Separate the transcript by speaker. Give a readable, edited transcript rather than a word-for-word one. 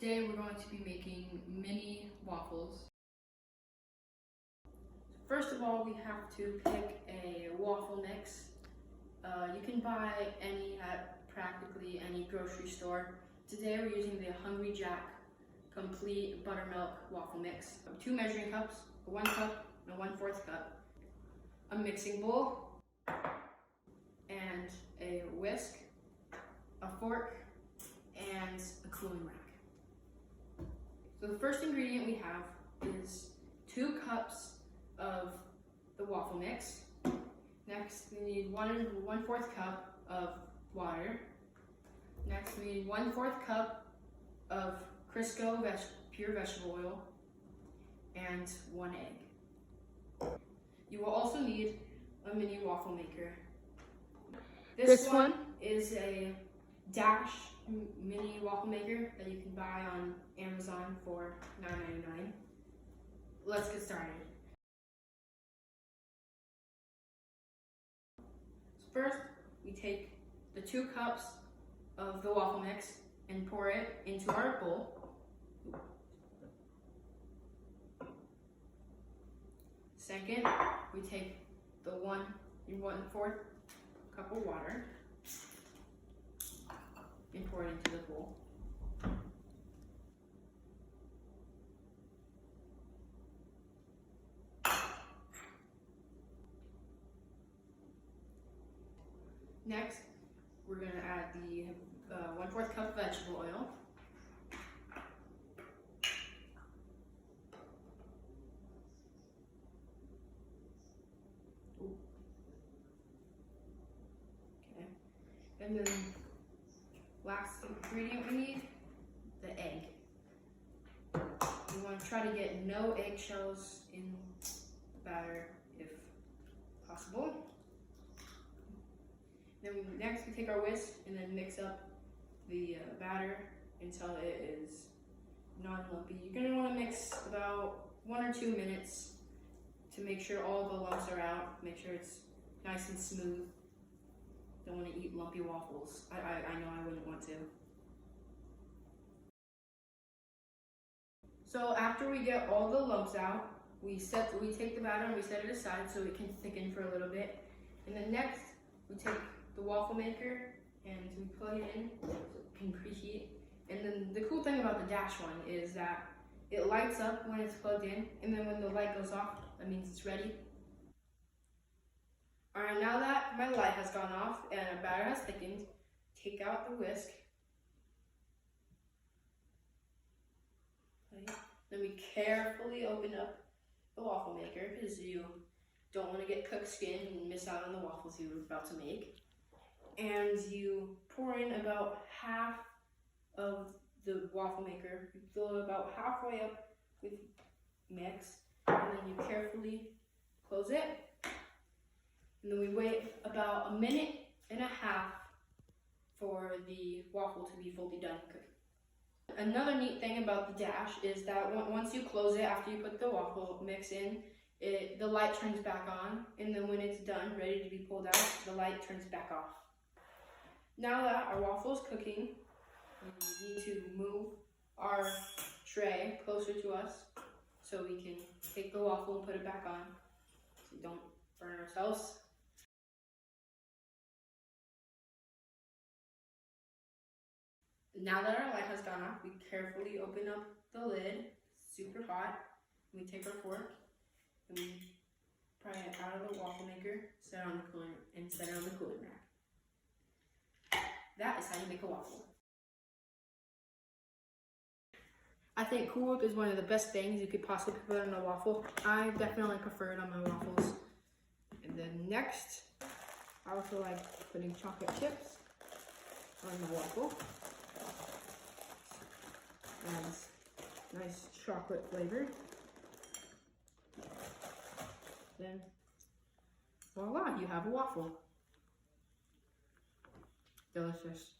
Speaker 1: Today we're going to be making mini waffles. First of all, we have to pick a waffle mix. You can buy any at practically any grocery store. Today we're using the Hungry Jack Complete Buttermilk Waffle Mix. 2 measuring cups, a 1 cup and a 1/4 cup, a mixing bowl, and a whisk, a fork, and a cooling rack. So the first ingredient we have is 2 cups of the waffle mix. Next, we need 1/4 cup of water. Next, we need 1/4 cup of Crisco pure vegetable oil and 1 egg. You will also need a mini waffle maker. This one is a Dash mini waffle maker that you can buy on Amazon for $9.99. Let's get started. So first, we take the 2 cups of the waffle mix and pour it into our bowl. Second, we take the 1/4 cup of water and pour it into the bowl. Next, we're going to add the 1/4 cup vegetable oil. Okay, and then last ingredient we need, the egg. We want to try to get no eggshells in the batter if possible. Then next we take our whisk and then mix up the batter until it is non-lumpy. You're going to want to mix about 1 or 2 minutes to make sure all the lumps are out, make sure it's nice and smooth. Don't want to eat lumpy waffles. I know I wouldn't want to. So after we get all the lumps out, we take the batter and we set it aside so it can thicken for a little bit. And then next, we take the waffle maker and we plug it in so it can preheat. And then the cool thing about the Dash one is that it lights up when it's plugged in, and then when the light goes off, that means it's ready. Alright, now that my light has gone off and our batter has thickened, take out the whisk. Then we carefully open up the waffle maker because you don't want to get cooked skin and miss out on the waffles you were about to make. And you pour in about half of the waffle maker. You fill it about halfway up with mix, and then you carefully close it. And then we wait about 1.5 minutes for the waffle to be fully done cooking. Another neat thing about the Dash is that once you close it, after you put the waffle mix in, the light turns back on, and then when it's done, ready to be pulled out, the light turns back off. Now that our waffle is cooking, we need to move our tray closer to us so we can take the waffle and put it back on so we don't burn ourselves. Now that our light has gone off, we carefully open up the lid, super hot. We take our fork and we pry it out of the waffle maker, set it on the cooling rack. That is how you make a waffle. I think Cool Whip is one of the best things you could possibly put on a waffle. I definitely prefer it on my waffles. And then next, I also like putting chocolate chips on my waffle. Adds nice chocolate flavor. Then, voila, you have a waffle. Delicious.